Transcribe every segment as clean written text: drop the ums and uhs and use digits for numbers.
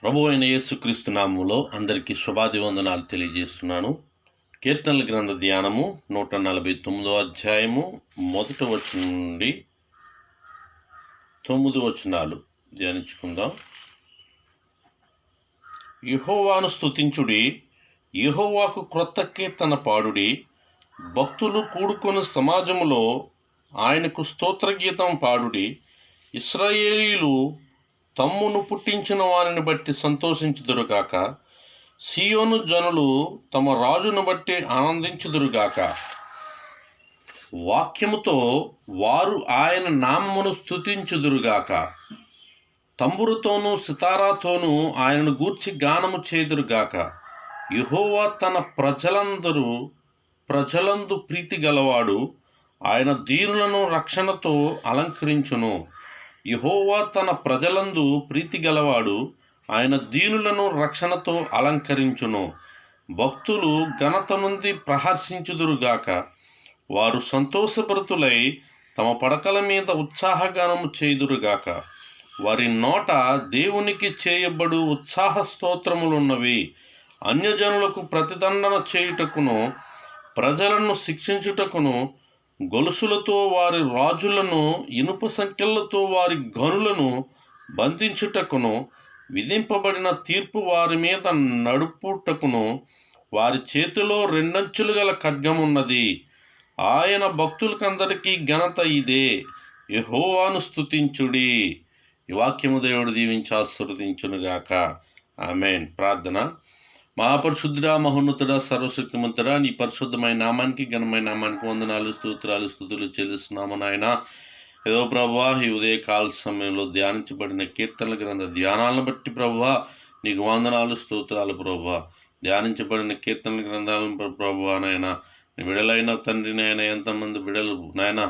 ప్రభు అయిన యేసుక్రీస్తు నామములో అందరికీ శుభాభివందనాలు తెలియజేస్తున్నాను. కీర్తనల గ్రంథ ధ్యానము 149 అధ్యాయము 1 వచనం నుండి 9 వచనాలు ధ్యానించుకుందాం. యెహోవాను స్తుతించుడి, యెహోవాకు క్రొత్త కీర్తన పాడుడి. భక్తులు కూడుకొని సమాజములో ఆయనకు స్తోత్రగీతం పాడుడి. ఇశ్రాయేలీయులు తమ్మును పుట్టించిన వారిని బట్టి సంతోషించుదురుగాక. సీయోను జనులు తమ రాజును బట్టి ఆనందించుదురుగాక. వాక్యముతో వారు ఆయన నామమును స్తుతించుదురుగాక. తంబురుతోనూ సితారాతోనూ ఆయనను గూర్చి గానము చేదురుగాక. యెహోవా తన ప్రజలందు ప్రీతి గలవాడు. ఆయన దీనులను రక్షణతో అలంకరించును. యెహోవా తన ప్రజలందు ప్రీతి గలవాడు. ఆయన దీనులను రక్షణతో అలంకరించును. భక్తులు ఘనత నుండి ప్రహర్షించుదురుగాక. వారు సంతోషభరితులై తమ పడకల మీద ఉత్సాహగానము చేయుదురుగాక. వారి నోట దేవునికి చేయబడు ఉత్సాహ స్తోత్రములున్నవి. అన్యజనులకు ప్రతిదండన చేయుటకును, ప్రజలను శిక్షించుటకును, గొలుసులతో వారి రాజులను, ఇనుప సంకెళ్లతో వారి గనులను బంధించుటకును, విధింపబడిన తీర్పు వారి మీద నడుపుటకును వారి చేతిలో రెండంచులు గల ఖడ్గమున్నది. ఆయన భక్తులకందరికీ ఘనత ఇదే. యెహోవాను స్తుతించుడి. ఈ వాక్యము దేవుడు దీవించి ఆశీర్వదించునుగాక. ఆమేన్. ప్రార్థన. మహాపరిశుద్ధుడా, మహోన్నతుడా, సర్వశక్తిమంతుడా, నీ పరిశుద్ధమైన నామానికి, ఘనమైన నామానికి వందనాలు, స్తోత్రాలు, స్తుతులు చెల్లిస్తున్నాము నాయన. ఏదో ప్రభువా, ఈ ఉదయకాల సమయంలో ధ్యానించబడిన కీర్తనల గ్రంథ ధ్యానాలను బట్టి ప్రభువా నీకు వందనాలు, స్తోత్రాలు ప్రభువా. ధ్యానించబడిన కీర్తనల గ్రంథాలను ప్రభువా నాయన, బిడలైన తండ్రి నాయన, ఎంతమంది బిడలు నాయన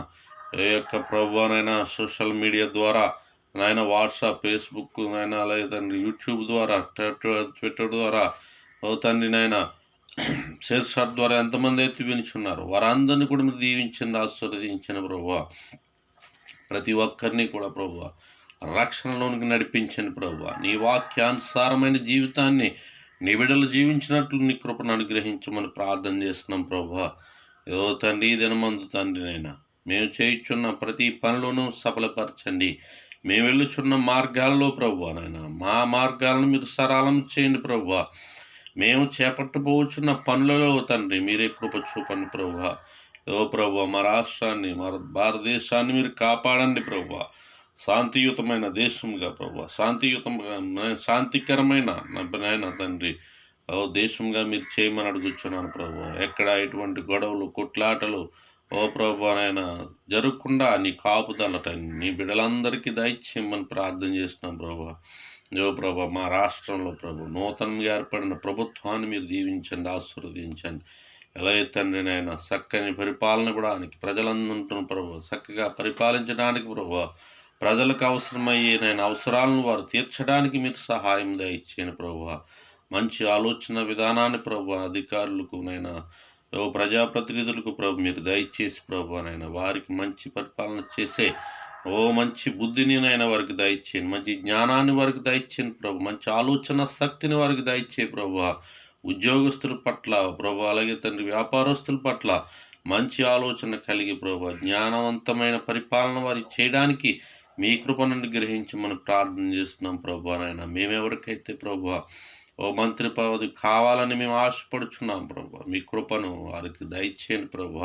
ఏ యొక్క ప్రభువా నాయన సోషల్ మీడియా ద్వారా నాయన, వాట్సాప్, ఫేస్బుక్ నాయన, అలాగే తండ్రి యూట్యూబ్ ద్వారా, ట్విట్టర్ ద్వారా ఓ తండ్రి నాయన షేర్ షాట్ ద్వారా ఎంతమంది అయితే వినిచున్నారు వారందరినీ కూడా మీరు దీవించండి, ఆశీర్వదించండి ప్రభువా. ప్రతి ఒక్కరిని కూడా ప్రభువా రక్షణలోనికి నడిపించండి ప్రభువా. నీ వాక్యానుసారమైన జీవితాన్ని నీ బిడ్డలు జీవించినట్లు నీ కృపను అనుగ్రహించమని ప్రార్థన చేస్తున్నాం ప్రభువా. ఏదో తండ్రి దినమందు తండ్రినైనా మేము చేయుచున్న ప్రతి పనిలోనూ సఫలపరచండి. మేము వెళ్ళుచున్న మార్గాల్లో ప్రభువా నాయన మా మార్గాలను మీరు సరళం చేయండి ప్రభువా. మేము చేపట్టబోచున్న పనులలో తండ్రి మీరే కృప చూపండి ప్రభువా. ఓ ప్రభువా, మా రాష్ట్రాన్ని, మా భారతదేశాన్ని మీరు కాపాడండి ప్రభువా. శాంతియుతమైన దేశంగా ప్రభువా, శాంతికరమైన నాయన తండ్రి ఓ దేశంగా మీరు చేయమని అడుగుచున్నాను ప్రభువా. ఎక్కడ ఎటువంటి గొడవలు, కొట్లాటలు ఓ ప్రభువా నాయన జరగకుండా నీ కాపుదలట నీ బిడ్డలందరికీ దయచేయమని ప్రార్థన చేస్తున్నాం ప్రభువా. ఓ ప్రభా, మా రాష్ట్రంలో ప్రభు నూతనంగా ఏర్పడిన ప్రభుత్వాన్ని మీరు దీవించండి, ఆశీర్వదించండి. ఎలా తండ్రినైనా చక్కని పరిపాలన కూడా ప్రజలందరూ ప్రభు చక్కగా పరిపాలించడానికి ప్రభు ప్రజలకు అవసరమయ్యే అవసరాలను వారు తీర్చడానికి మీరు సహాయం దయచేయండి ప్రభు. మంచి ఆలోచన విధానాన్ని ప్రభు అధికారులకు ప్రజాప్రతినిధులకు ప్రభు మీరు దయచేసి ప్రభు వారికి మంచి పరిపాలన చేసే మంచి బుద్ధిని వారికి దయచేయండి, మంచి జ్ఞానాన్ని వారికి దయచేయండి ప్రభు, మంచి ఆలోచన శక్తిని వారికి దయచే ప్రభు. ఉద్యోగస్తుల పట్ల ప్రభు, అలాగే తండ్రి వ్యాపారస్తుల పట్ల మంచి ఆలోచన కలిగి ప్రభు జ్ఞానవంతమైన పరిపాలన వారికి చేయడానికి మీ కృపను అనుగ్రహించమని ప్రార్థన చేస్తున్నాం ప్రభు నాయన. మేమెవరికైతే ప్రభు మంత్రి పదవి కావాలని మేము ఆశపడుచున్నాం ప్రభు, మీ కృపను వారికి దయచేయండి ప్రభు.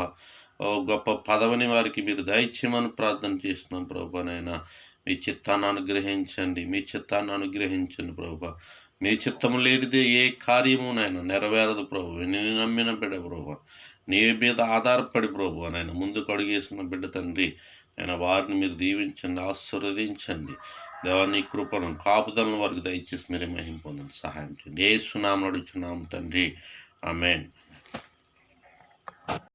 గొప్ప పదవిని వారికి మీరు దయచేయమని ప్రార్థన చేస్తున్నాం ప్రభు నాయన. మీ చిత్తాన్ని అనుగ్రహించండి ప్రభు. మీ చిత్తము లేనిదే ఏ కార్యము నాయన నెరవేరదు ప్రభు. నేను నమ్మిన బిడ్డ ప్రభు, నీ మీద ఆధారపడి ప్రభు నాయన ముందుకు అడుగేసిన బిడ్డ తండ్రి నేను వారిని మీరు దీవించండి, ఆశీర్వదించండి. దేవాన్ని కృపను కాపుదలను వారికి దయచేసి మీరే మహిమ పొందండి, సహాయం చేయండి. యేసు నామమున అడుగుచున్నాము తండ్రి, ఆమేన్.